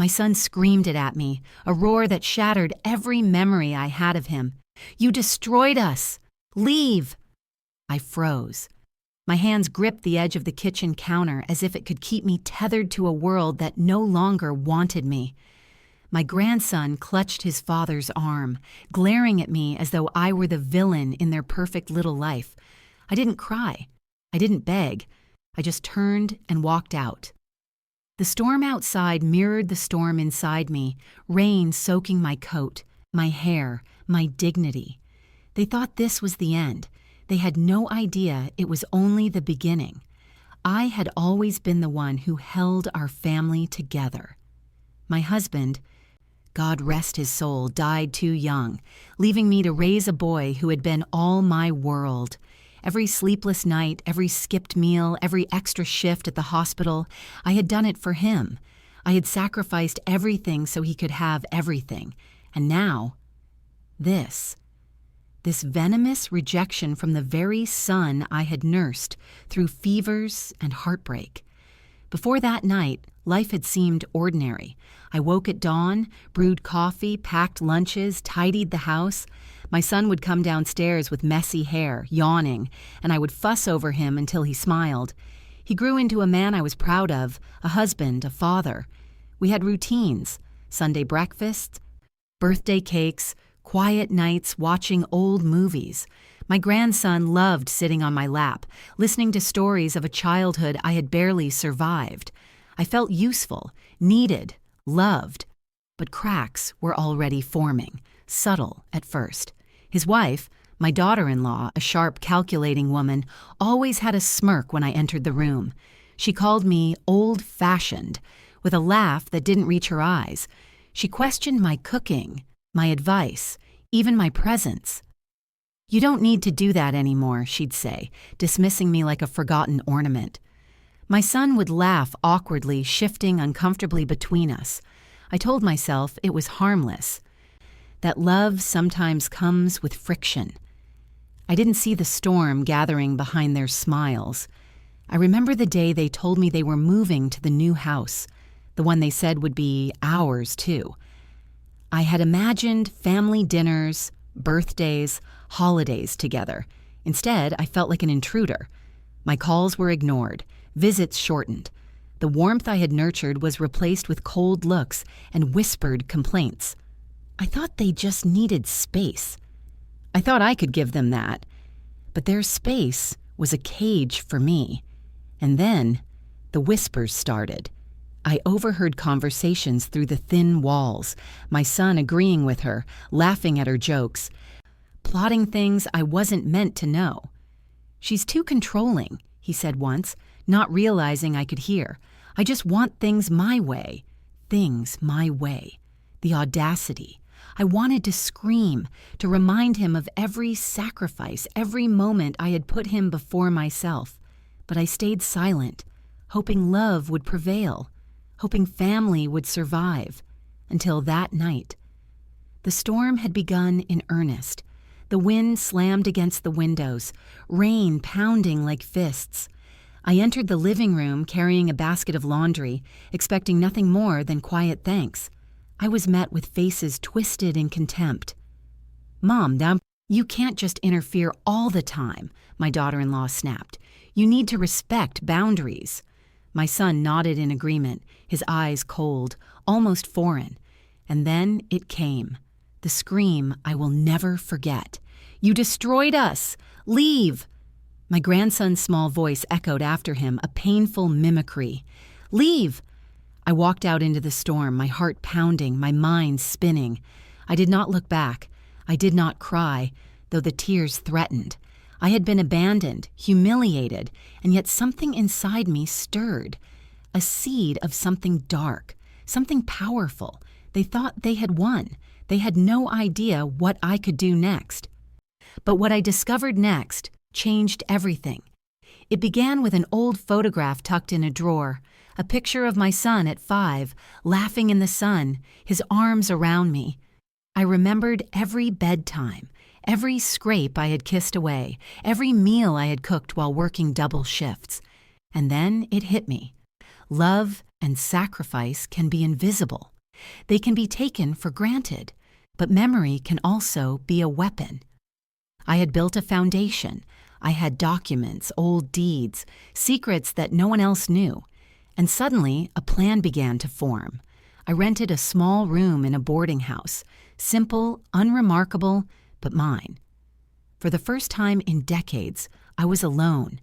My son screamed it at me, a roar that shattered every memory I had of him. "You destroyed us! Leave!" I froze. My hands gripped the edge of the kitchen counter as if it could keep me tethered to a world that no longer wanted me. My grandson clutched his father's arm, glaring at me as though I were the villain in their perfect little life. I didn't cry. I didn't beg. I just turned and walked out. The storm outside mirrored the storm inside me, rain soaking my coat, my hair, my dignity. They thought this was the end. They had no idea it was only the beginning. I had always been the one who held our family together. My husband, God rest his soul, died too young, leaving me to raise a boy who had been all my world. Every sleepless night, every skipped meal, every extra shift at the hospital, I had done it for him. I had sacrificed everything so he could have everything. And now, this venomous rejection from the very son I had nursed through fevers and heartbreak. Before that night, life had seemed ordinary. I woke at dawn, brewed coffee, packed lunches, tidied the house. My son would come downstairs with messy hair, yawning, and I would fuss over him until he smiled. He grew into a man I was proud of, a husband, a father. We had routines, Sunday breakfasts, birthday cakes, quiet nights watching old movies. My grandson loved sitting on my lap, listening to stories of a childhood I had barely survived. I felt useful, needed, loved. But cracks were already forming, subtle at first. His wife, my daughter-in-law, a sharp, calculating woman, always had a smirk when I entered the room. She called me old-fashioned, with a laugh that didn't reach her eyes. She questioned my cooking, my advice, even my presence. "You don't need to do that anymore," she'd say, dismissing me like a forgotten ornament. My son would laugh awkwardly, shifting uncomfortably between us. I told myself it was harmless, that love sometimes comes with friction. I didn't see the storm gathering behind their smiles. I remember the day they told me they were moving to the new house, the one they said would be ours too. I had imagined family dinners, birthdays, holidays together. Instead, I felt like an intruder. My calls were ignored, visits shortened. The warmth I had nurtured was replaced with cold looks and whispered complaints. I thought they just needed space. I thought I could give them that. But their space was a cage for me. And then the whispers started. I overheard conversations through the thin walls, my son agreeing with her, laughing at her jokes, plotting things I wasn't meant to know. "She's too controlling," he said once, not realizing I could hear. "I just want things my way." Things my way. The audacity. I wanted to scream, to remind him of every sacrifice, every moment I had put him before myself. But I stayed silent, hoping love would prevail, hoping family would survive, until that night. The storm had begun in earnest. The wind slammed against the windows, rain pounding like fists. I entered the living room carrying a basket of laundry, expecting nothing more than quiet thanks. I was met with faces twisted in contempt. "Mom, now you can't just interfere all the time," my daughter-in-law snapped. "You need to respect boundaries." My son nodded in agreement, his eyes cold, almost foreign. And then it came, the scream I will never forget. "You destroyed us! Leave!" My grandson's small voice echoed after him, a painful mimicry. "Leave!" I walked out into the storm, my heart pounding, my mind spinning. I did not look back. I did not cry, though the tears threatened. I had been abandoned, humiliated, and yet something inside me stirred. A seed of something dark, something powerful. They thought they had won. They had no idea what I could do next. But what I discovered next changed everything. It began with an old photograph tucked in a drawer, a picture of my son at 5, laughing in the sun, his arms around me. I remembered every bedtime, every scrape I had kissed away, every meal I had cooked while working double shifts. And then it hit me. Love and sacrifice can be invisible. They can be taken for granted, but memory can also be a weapon. I had built a foundation. I had documents, old deeds, secrets that no one else knew. And suddenly, a plan began to form. I rented a small room in a boarding house, simple, unremarkable, but mine. For the first time in decades, I was alone.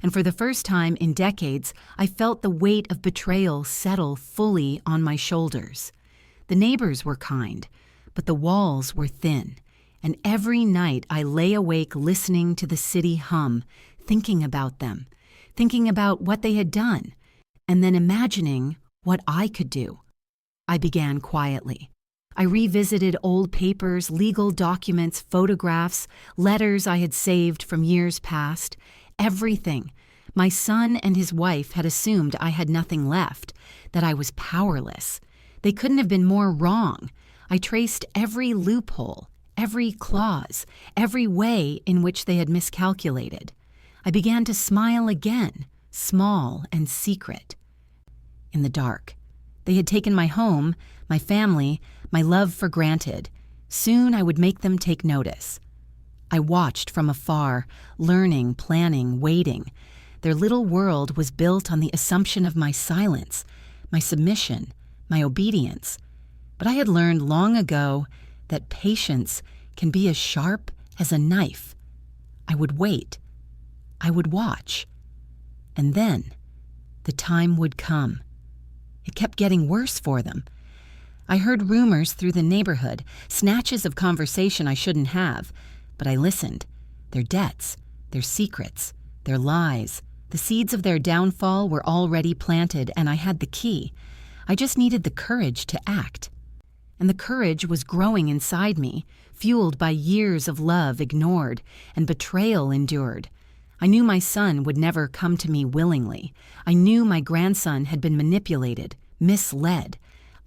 And for the first time in decades, I felt the weight of betrayal settle fully on my shoulders. The neighbors were kind, but the walls were thin. And every night I lay awake listening to the city hum, thinking about them, thinking about what they had done, and then imagining what I could do. I began quietly. I revisited old papers, legal documents, photographs, letters I had saved from years past, everything. My son and his wife had assumed I had nothing left, that I was powerless. They couldn't have been more wrong. I traced every loophole, every clause, every way in which they had miscalculated. I began to smile again, small and secret. In the dark, they had taken my home, my family, my love for granted. Soon I would make them take notice. I watched from afar, learning, planning, waiting. Their little world was built on the assumption of my silence, my submission, my obedience. But I had learned long ago that patience can be as sharp as a knife. I would wait. I would watch. And then the time would come. It kept getting worse for them. I heard rumors through the neighborhood, snatches of conversation I shouldn't have, but I listened. Their debts, their secrets, their lies, the seeds of their downfall were already planted, and I had the key. I just needed the courage to act. And the courage was growing inside me, fueled by years of love ignored and betrayal endured. I knew my son would never come to me willingly. I knew my grandson had been manipulated, misled.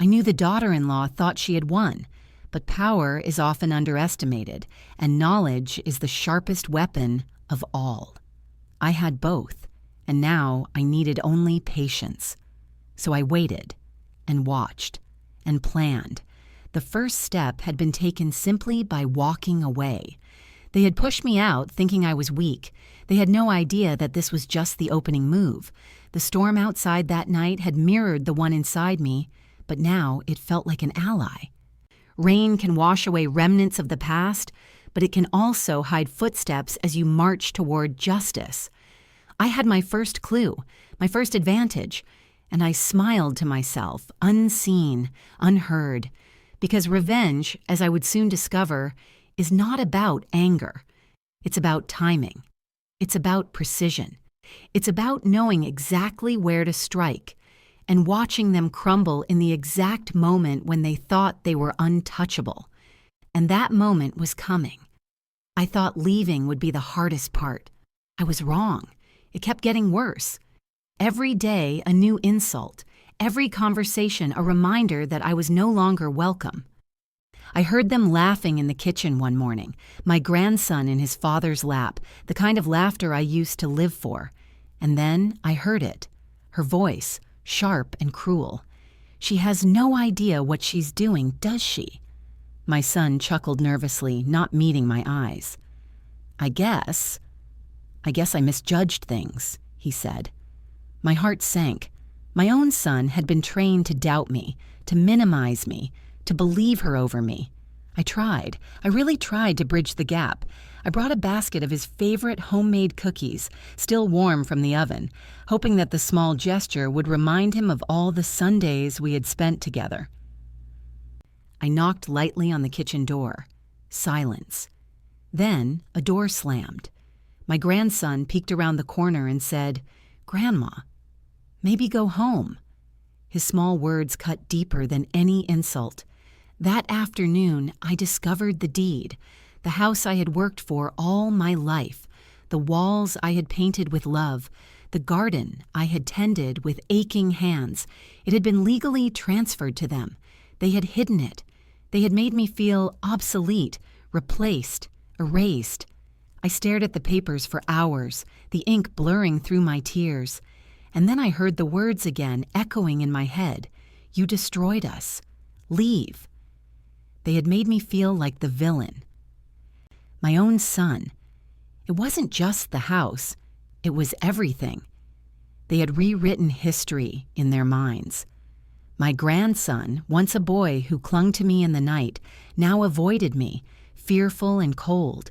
I knew the daughter-in-law thought she had won. But power is often underestimated, and knowledge is the sharpest weapon of all. I had both, and now I needed only patience. So I waited, and watched, and planned. The first step had been taken simply by walking away. They had pushed me out, thinking I was weak. They had no idea that this was just the opening move. The storm outside that night had mirrored the one inside me, but now it felt like an ally. Rain can wash away remnants of the past, but it can also hide footsteps as you march toward justice. I had my first clue, my first advantage, and I smiled to myself, unseen, unheard, because revenge, as I would soon discover, is not about anger. It's about timing. It's about precision. It's about knowing exactly where to strike and watching them crumble in the exact moment when they thought they were untouchable. And that moment was coming. I thought leaving would be the hardest part. I was wrong. It kept getting worse. Every day, a new insult. Every conversation, a reminder that I was no longer welcome. I heard them laughing in the kitchen one morning, my grandson in his father's lap, the kind of laughter I used to live for. And then I heard it, her voice, sharp and cruel. "She has no idea what she's doing, does she?" My son chuckled nervously, not meeting my eyes. I guess I misjudged things," he said. My heart sank. My own son had been trained to doubt me, to minimize me, to believe her over me. I really tried to bridge the gap. I brought a basket of his favorite homemade cookies, still warm from the oven, hoping that the small gesture would remind him of all the Sundays we had spent together. I knocked lightly on the kitchen door. Silence. Then a door slammed. My grandson peeked around the corner and said, "Grandma, maybe go home." His small words cut deeper than any insult. That afternoon, I discovered the deed, the house I had worked for all my life, the walls I had painted with love, the garden I had tended with aching hands. It had been legally transferred to them. They had hidden it. They had made me feel obsolete, replaced, erased. I stared at the papers for hours, the ink blurring through my tears. And then I heard the words again echoing in my head. You destroyed us. Leave. They had made me feel like the villain. My own son. It wasn't just the house. It was everything. They had rewritten history in their minds. My grandson, once a boy who clung to me in the night, now avoided me, fearful and cold.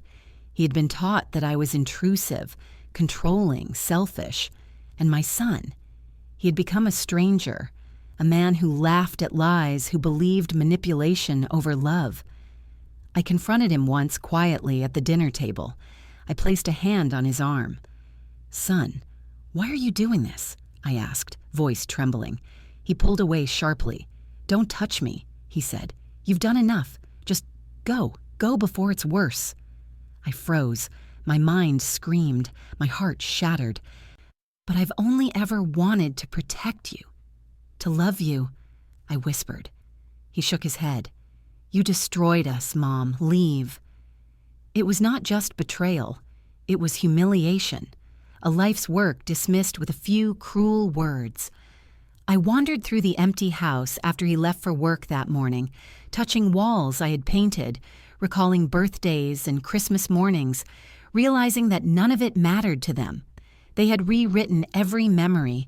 He had been taught that I was intrusive, controlling, selfish. And my son, he had become a stranger, a man who laughed at lies, who believed manipulation over love. I confronted him once quietly at the dinner table. I placed a hand on his arm. Son, why are you doing this? I asked, voice trembling. He pulled away sharply. Don't touch me, he said. You've done enough. Just go before it's worse. I froze. My mind screamed. My heart shattered. But I've only ever wanted to protect you. To love you, I whispered. He shook his head. You destroyed us, Mom. Leave. It was not just betrayal. It was humiliation. A life's work dismissed with a few cruel words. I wandered through the empty house after he left for work that morning, touching walls I had painted, recalling birthdays and Christmas mornings, realizing that none of it mattered to them. They had rewritten every memory.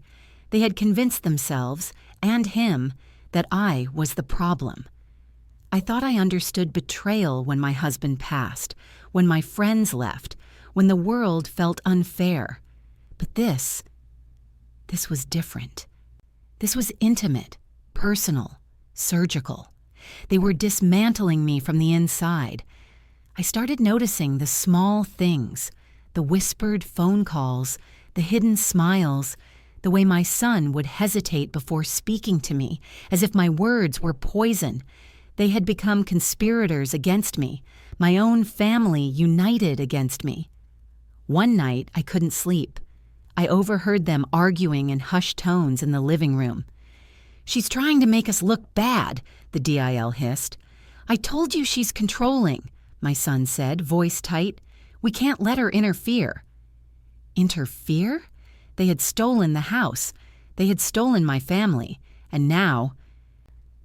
They had convinced themselves, and him, that I was the problem. I thought I understood betrayal when my husband passed, when my friends left, when the world felt unfair. But this was different. This was intimate, personal, surgical. They were dismantling me from the inside. I started noticing the small things, the whispered phone calls, the hidden smiles, the way my son would hesitate before speaking to me, as if my words were poison. They had become conspirators against me, my own family united against me. One night, I couldn't sleep. I overheard them arguing in hushed tones in the living room. She's trying to make us look bad, the DIL hissed. I told you she's controlling, my son said, voice tight. We can't let her interfere. Interfere? They had stolen the house. They had stolen my family. And now,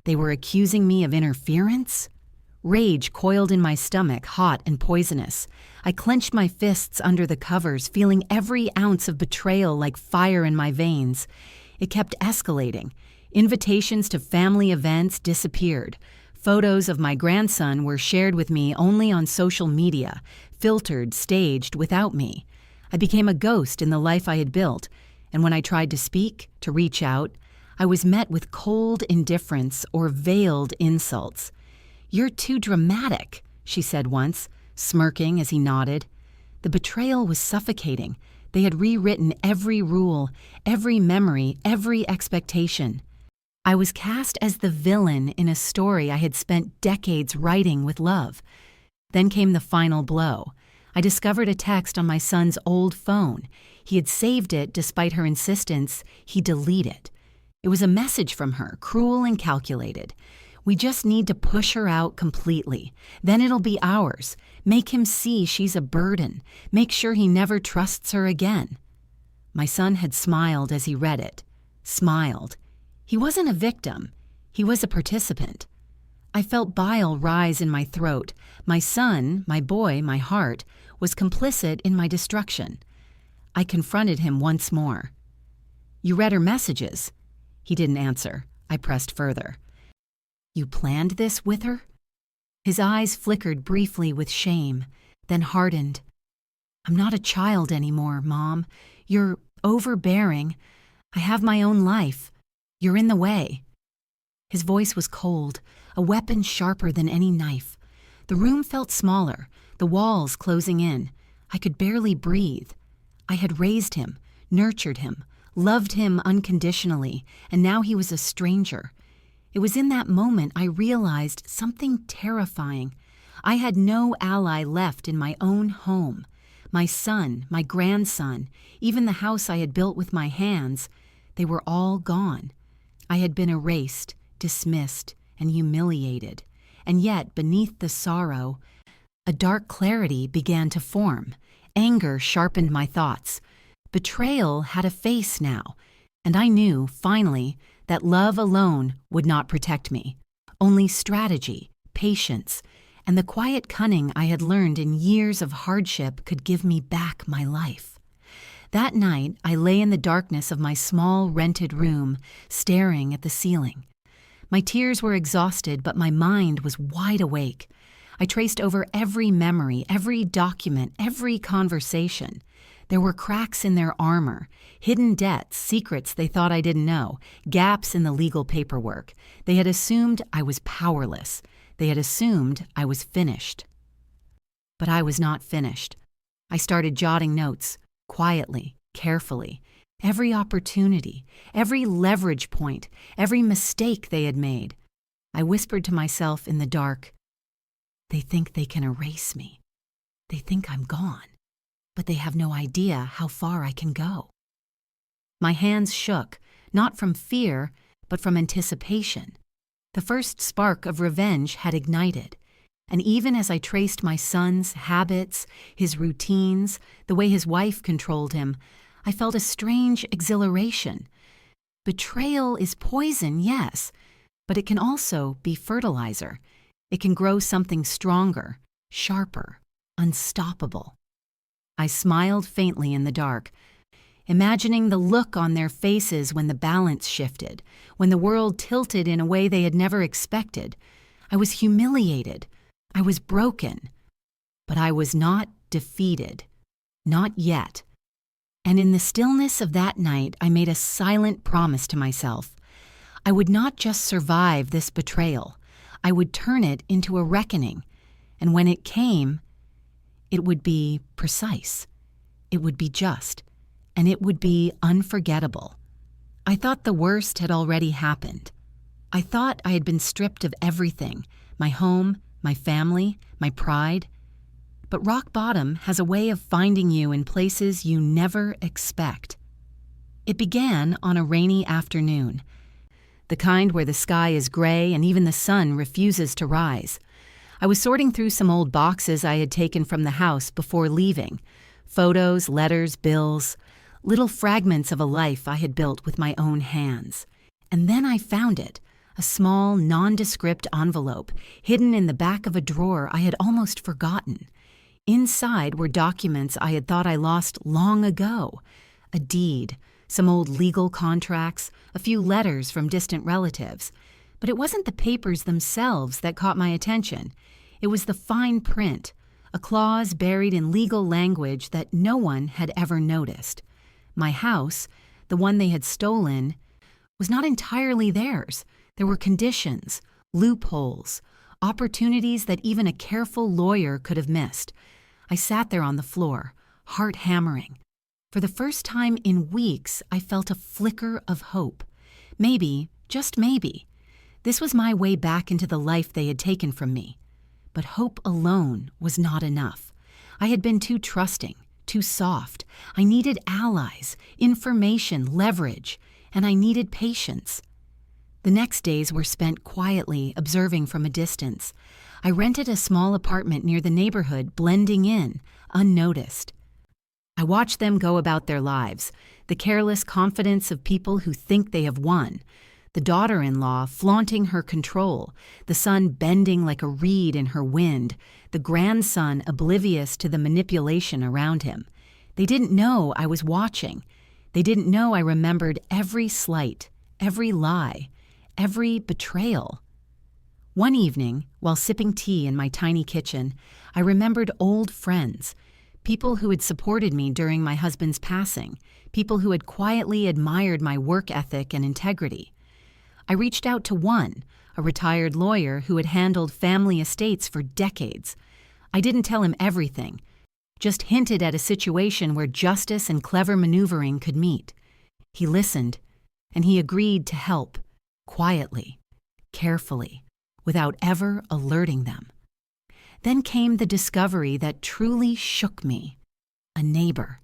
they were accusing me of interference? Rage coiled in my stomach, hot and poisonous. I clenched my fists under the covers, feeling every ounce of betrayal like fire in my veins. It kept escalating. Invitations to family events disappeared. Photos of my grandson were shared with me only on social media, filtered, staged, without me. I became a ghost in the life I had built, and when I tried to speak, to reach out, I was met with cold indifference or veiled insults. You're too dramatic, she said once, smirking as he nodded. The betrayal was suffocating. They had rewritten every rule, every memory, every expectation. I was cast as the villain in a story I had spent decades writing with love. Then came the final blow. I discovered a text on my son's old phone. He had saved it despite her insistence he delete it. It was a message from her, cruel and calculated. We just need to push her out completely. Then it'll be ours. Make him see she's a burden. Make sure he never trusts her again. My son had smiled as he read it. Smiled. He wasn't a victim. He was a participant. I felt bile rise in my throat. My son, my boy, my heart, was complicit in my destruction. I confronted him once more. You read her messages. He didn't answer. I pressed further. You planned this with her? His eyes flickered briefly with shame, then hardened. I'm not a child anymore, Mom. You're overbearing. I have my own life. You're in the way. His voice was cold, a weapon sharper than any knife. The room felt smaller, the walls closing in. I could barely breathe. I had raised him, nurtured him, loved him unconditionally, and now he was a stranger. It was in that moment I realized something terrifying. I had no ally left in my own home. My son, my grandson, even the house I had built with my hands, they were all gone. I had been erased, dismissed, and humiliated. And yet, beneath the sorrow, a dark clarity began to form. Anger sharpened my thoughts. Betrayal had a face now. And I knew, finally, that love alone would not protect me. Only strategy, patience, and the quiet cunning I had learned in years of hardship could give me back my life. That night, I lay in the darkness of my small rented room, staring at the ceiling. My tears were exhausted, but my mind was wide awake. I traced over every memory, every document, every conversation. There were cracks in their armor, hidden debts, secrets they thought I didn't know, gaps in the legal paperwork. They had assumed I was powerless. They had assumed I was finished. But I was not finished. I started jotting notes, quietly, carefully. Every opportunity, every leverage point, every mistake they had made. I whispered to myself in the dark, "They think they can erase me. They think I'm gone, but they have no idea how far I can go." My hands shook, not from fear, but from anticipation. The first spark of revenge had ignited, and even as I traced my son's habits, his routines, the way his wife controlled him, I felt a strange exhilaration. Betrayal is poison, yes, but it can also be fertilizer. It can grow something stronger, sharper, unstoppable. I smiled faintly in the dark, imagining the look on their faces when the balance shifted, when the world tilted in a way they had never expected. I was humiliated. I was broken. But I was not defeated. Not yet. And in the stillness of that night, I made a silent promise to myself. I would not just survive this betrayal. I would turn it into a reckoning. And when it came, it would be precise. It would be just. And it would be unforgettable. I thought the worst had already happened. I thought I had been stripped of everything, my home, my family, my pride. But rock bottom has a way of finding you in places you never expect. It began on a rainy afternoon, the kind where the sky is gray and even the sun refuses to rise. I was sorting through some old boxes I had taken from the house before leaving. Photos, letters, bills, little fragments of a life I had built with my own hands. And then I found it, a small, nondescript envelope hidden in the back of a drawer I had almost forgotten. Inside were documents I had thought I lost long ago. A deed, some old legal contracts, a few letters from distant relatives. But it wasn't the papers themselves that caught my attention. It was the fine print, a clause buried in legal language that no one had ever noticed. My house, the one they had stolen, was not entirely theirs. There were conditions, loopholes, opportunities that even a careful lawyer could have missed. I sat there on the floor, heart hammering. For the first time in weeks, I felt a flicker of hope. Maybe, just maybe, this was my way back into the life they had taken from me. But hope alone was not enough. I had been too trusting, too soft. I needed allies, information, leverage, and I needed patience. The next days were spent quietly observing from a distance. I rented a small apartment near the neighborhood, blending in, unnoticed. I watched them go about their lives, the careless confidence of people who think they have won, the daughter-in-law flaunting her control, the son bending like a reed in her wind, the grandson oblivious to the manipulation around him. They didn't know I was watching. They didn't know I remembered every slight, every lie, every betrayal. One evening, while sipping tea in my tiny kitchen, I remembered old friends, people who had supported me during my husband's passing, people who had quietly admired my work ethic and integrity. I reached out to one, a retired lawyer who had handled family estates for decades. I didn't tell him everything, just hinted at a situation where justice and clever maneuvering could meet. He listened, and he agreed to help, quietly, carefully, without ever alerting them. Then came the discovery that truly shook me. A neighbor,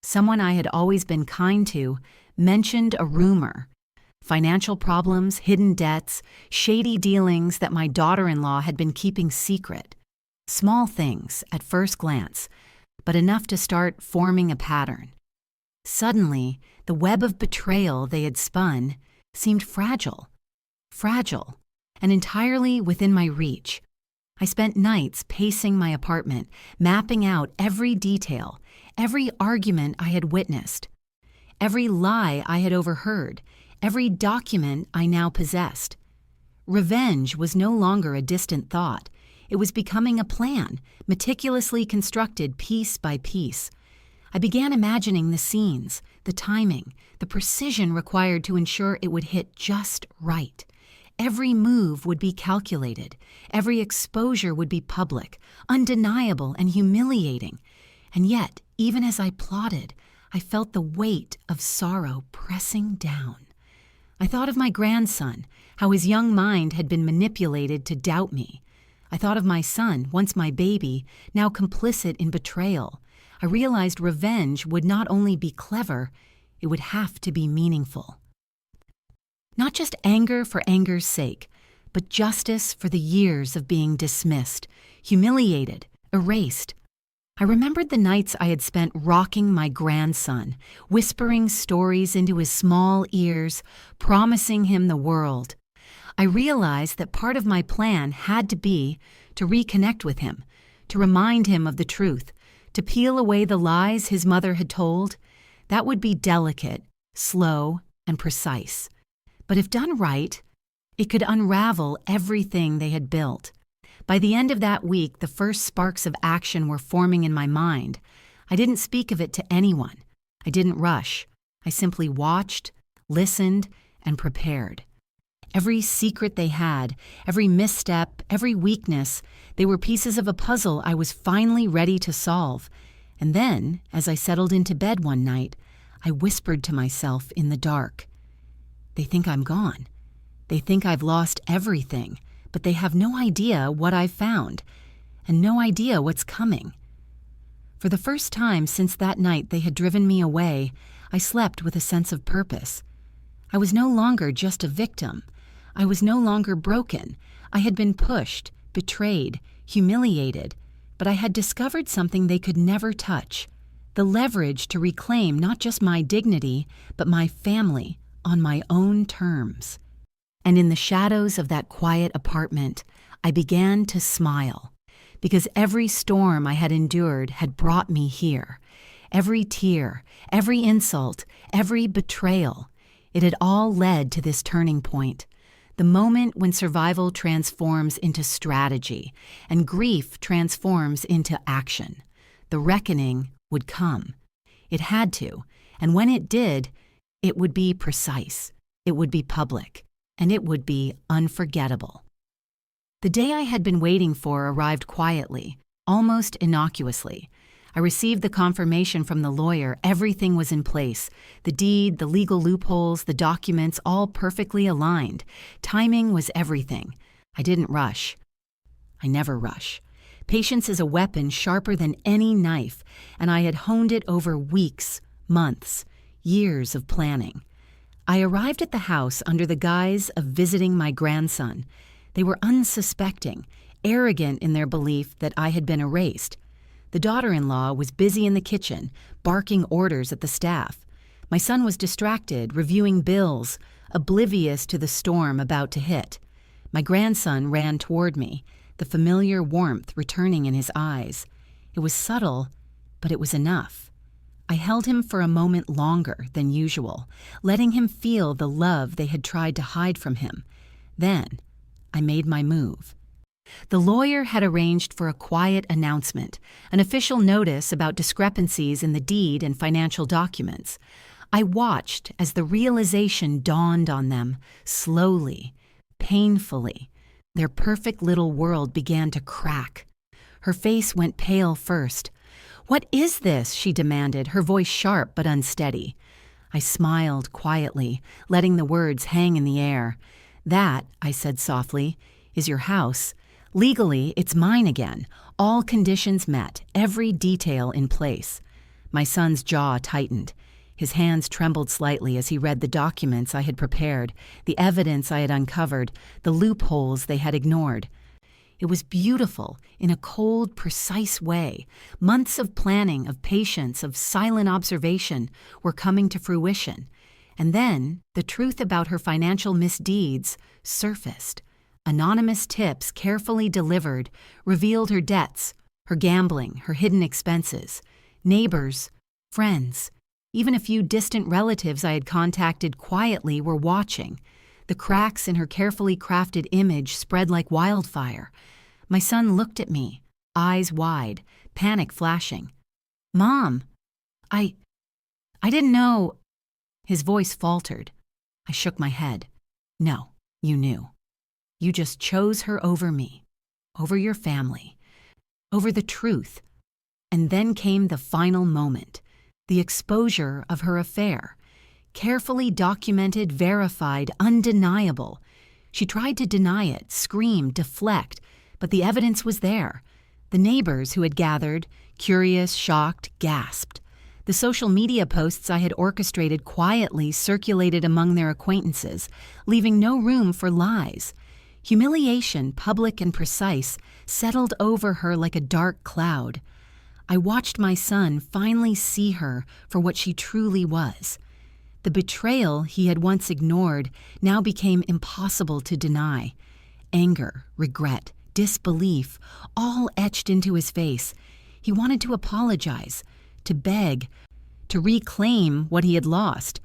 someone I had always been kind to, mentioned a rumor. Financial problems, hidden debts, shady dealings that my daughter-in-law had been keeping secret. Small things at first glance, but enough to start forming a pattern. Suddenly, The web of betrayal they had spun seemed fragile, and entirely within my reach. I spent nights pacing my apartment, mapping out every detail, every argument I had witnessed, every lie I had overheard, every document I now possessed. Revenge was no longer a distant thought. It was becoming a plan, meticulously constructed piece by piece. I began imagining the scenes, the timing, the precision required to ensure it would hit just right. Every move would be calculated. Every exposure would be public, undeniable and humiliating. And yet, even as I plotted, I felt the weight of sorrow pressing down. I thought of my grandson, how his young mind had been manipulated to doubt me. I thought of my son, once my baby, now complicit in betrayal. I realized revenge would not only be clever, it would have to be meaningful. Not just anger for anger's sake, but justice for the years of being dismissed, humiliated, erased. I remembered the nights I had spent rocking my grandson, whispering stories into his small ears, promising him the world. I realized that part of my plan had to be to reconnect with him, to remind him of the truth, to peel away the lies his mother had told. That would be delicate, slow, and precise. But if done right, it could unravel everything they had built. By the end of that week, the first sparks of action were forming in my mind. I didn't speak of it to anyone. I didn't rush. I simply watched, listened, and prepared. Every secret they had, every misstep, every weakness, they were pieces of a puzzle I was finally ready to solve. And then, as I settled into bed one night, I whispered to myself in the dark, "They think I'm gone. They think I've lost everything, but they have no idea what I've found, and no idea what's coming." For the first time since that night they had driven me away, I slept with a sense of purpose. I was no longer just a victim. I was no longer broken. I had been pushed, betrayed, humiliated, but I had discovered something they could never touch, the leverage to reclaim not just my dignity, but my family on my own terms. And in the shadows of that quiet apartment, I began to smile, because every storm I had endured had brought me here. Every tear, every insult, every betrayal, it had all led to this turning point. The moment when survival transforms into strategy and grief transforms into action. The reckoning would come. It had to, and when it did, it would be precise, it would be public, and it would be unforgettable. The day I had been waiting for arrived quietly, almost innocuously. I received the confirmation from the lawyer everything was in place. The deed, the legal loopholes, the documents, all perfectly aligned. Timing was everything. I didn't rush. I never rush. Patience is a weapon sharper than any knife, and I had honed it over weeks, months, years of planning. I arrived at the house under the guise of visiting my grandson. They were unsuspecting, arrogant in their belief that I had been erased. The daughter-in-law was busy in the kitchen, barking orders at the staff. My son was distracted, reviewing bills, oblivious to the storm about to hit. My grandson ran toward me, the familiar warmth returning in his eyes. It was subtle, but it was enough. I held him for a moment longer than usual, letting him feel the love they had tried to hide from him. Then, I made my move. The lawyer had arranged for a quiet announcement, an official notice about discrepancies in the deed and financial documents. I watched as the realization dawned on them, slowly, painfully. Their perfect little world began to crack. Her face went pale first. "What is this?" she demanded, her voice sharp but unsteady. I smiled quietly, letting the words hang in the air. "That," I said softly, "is your house. Legally, it's mine again. All conditions met, every detail in place." My son's jaw tightened. His hands trembled slightly as he read the documents I had prepared, the evidence I had uncovered, the loopholes they had ignored. It was beautiful in a cold, precise way. Months of planning, of patience, of silent observation were coming to fruition. And then the truth about her financial misdeeds surfaced. Anonymous tips, carefully delivered, revealed her debts, her gambling, her hidden expenses. Neighbors, friends, even a few distant relatives I had contacted quietly were watching. The cracks in her carefully crafted image spread like wildfire. My son looked at me, eyes wide, panic flashing. "Mom, I didn't know." His voice faltered. I shook my head. "No, you knew. You just chose her over me, over your family, over the truth." And then came the final moment, the exposure of her affair. Carefully documented, verified, undeniable. She tried to deny it, scream, deflect, but the evidence was there. The neighbors who had gathered, curious, shocked, gasped. The social media posts I had orchestrated quietly circulated among their acquaintances, leaving no room for lies. Humiliation, public and precise, settled over her like a dark cloud. I watched my son finally see her for what she truly was. The betrayal he had once ignored now became impossible to deny. Anger, regret, disbelief, all etched into his face. He wanted to apologize, to beg, to reclaim what he had lost.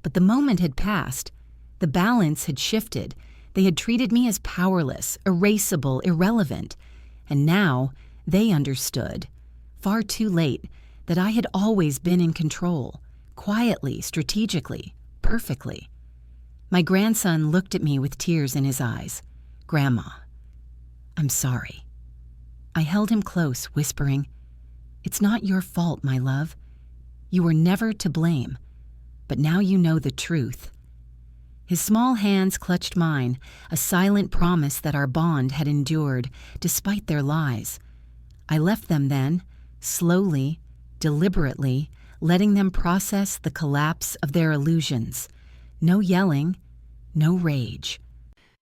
But the moment had passed. The balance had shifted. They had treated me as powerless, erasable, irrelevant. And now they understood, far too late, that I had always been in control. Quietly, strategically, perfectly. My grandson looked at me with tears in his eyes. "Grandma, I'm sorry." I held him close, whispering, "It's not your fault, my love. You were never to blame. But now you know the truth." His small hands clutched mine, a silent promise that our bond had endured, despite their lies. I left them then, slowly, deliberately, letting them process the collapse of their illusions. No yelling, no rage.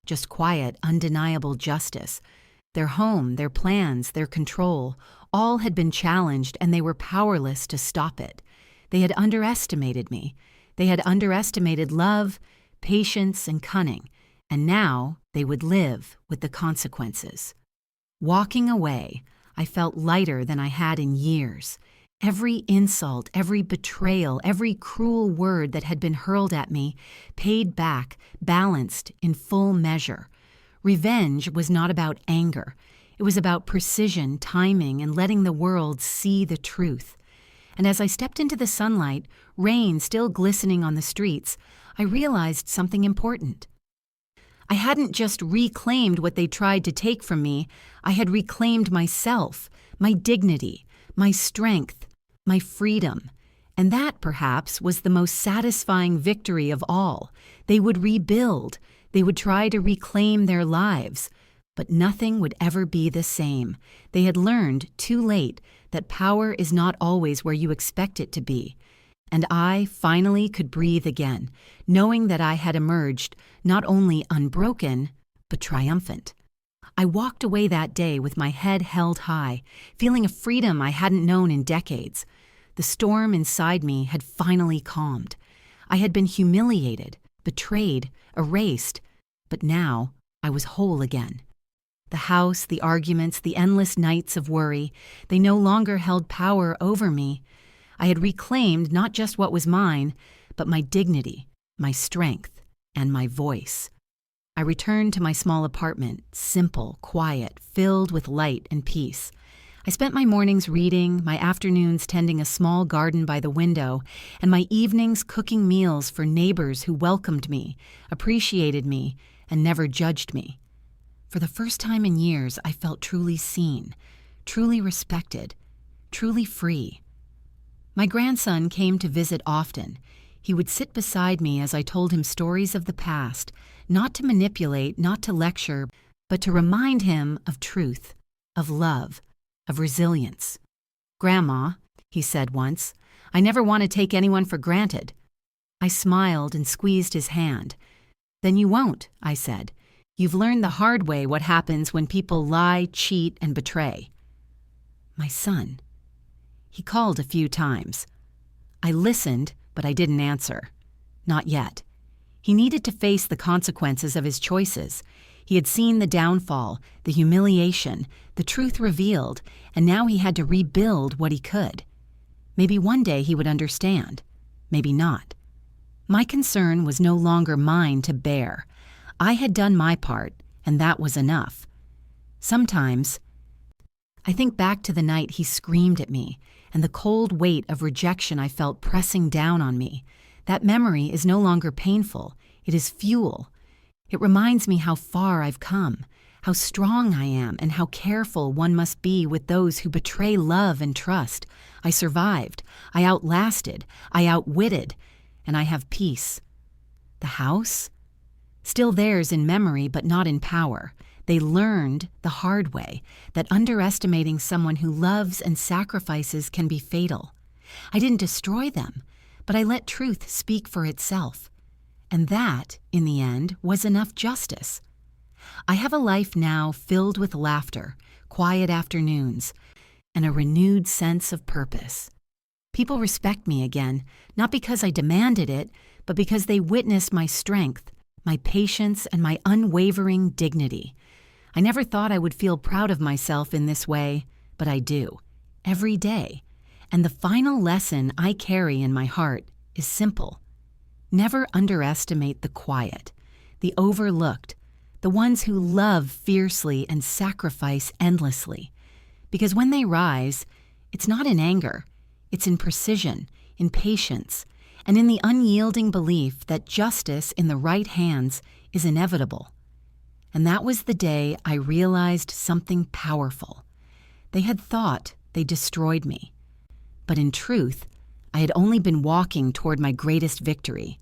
Just quiet, undeniable justice. Their home, their plans, their control, all had been challenged and they were powerless to stop it. They had underestimated me. They had underestimated love, patience, and cunning, and now they would live with the consequences. Walking away, I felt lighter than I had in years. Every insult, every betrayal, every cruel word that had been hurled at me paid back, balanced in full measure. Revenge was not about anger. It was about precision, timing, and letting the world see the truth. And as I stepped into the sunlight, rain still glistening on the streets, I realized something important. I hadn't just reclaimed what they tried to take from me, I had reclaimed myself, my dignity, my strength, my freedom. And that, perhaps, was the most satisfying victory of all. They would rebuild. They would try to reclaim their lives. But nothing would ever be the same. They had learned, too late, that power is not always where you expect it to be. And I finally could breathe again, knowing that I had emerged not only unbroken, but triumphant. I walked away that day with my head held high, feeling a freedom I hadn't known in decades. The storm inside me had finally calmed. I had been humiliated, betrayed, erased, but now I was whole again. The house, the arguments, the endless nights of worry, they no longer held power over me. I had reclaimed not just what was mine, but my dignity, my strength, and my voice. I returned to my small apartment, simple, quiet, filled with light and peace. I spent my mornings reading, my afternoons tending a small garden by the window, and my evenings cooking meals for neighbors who welcomed me, appreciated me, and never judged me. For the first time in years, I felt truly seen, truly respected, truly free. My grandson came to visit often. He would sit beside me as I told him stories of the past, not to manipulate, not to lecture, but to remind him of truth, of love, of resilience. "Grandma," he said once, "I never want to take anyone for granted." I smiled and squeezed his hand. "Then you won't," I said. You've learned the hard way what happens when people lie, cheat, and betray. My son. He called a few times. I listened, but I didn't answer. Not yet. He needed to face the consequences of his choices. He had seen the downfall, the humiliation, the truth revealed, and now he had to rebuild what he could. Maybe one day he would understand. Maybe not. My concern was no longer mine to bear. I had done my part, and that was enough. Sometimes, I think back to the night he screamed at me, and the cold weight of rejection I felt pressing down on me. That memory is no longer painful. It is fuel. It reminds me how far I've come, how strong I am, and how careful one must be with those who betray love and trust. I survived. I outlasted. I outwitted. And I have peace. The house? Still theirs in memory, but not in power. They learned the hard way that underestimating someone who loves and sacrifices can be fatal. I didn't destroy them, but I let truth speak for itself. And that, in the end, was enough justice. I have a life now filled with laughter, quiet afternoons, and a renewed sense of purpose. People respect me again, not because I demanded it, but because they witness my strength, my patience, and my unwavering dignity. I never thought I would feel proud of myself in this way, but I do, every day. And the final lesson I carry in my heart is simple. Never underestimate the quiet, the overlooked, the ones who love fiercely and sacrifice endlessly. Because when they rise, it's not in anger, it's in precision, in patience, and in the unyielding belief that justice in the right hands is inevitable. And that was the day I realized something powerful. They had thought they destroyed me. But in truth, I had only been walking toward my greatest victory.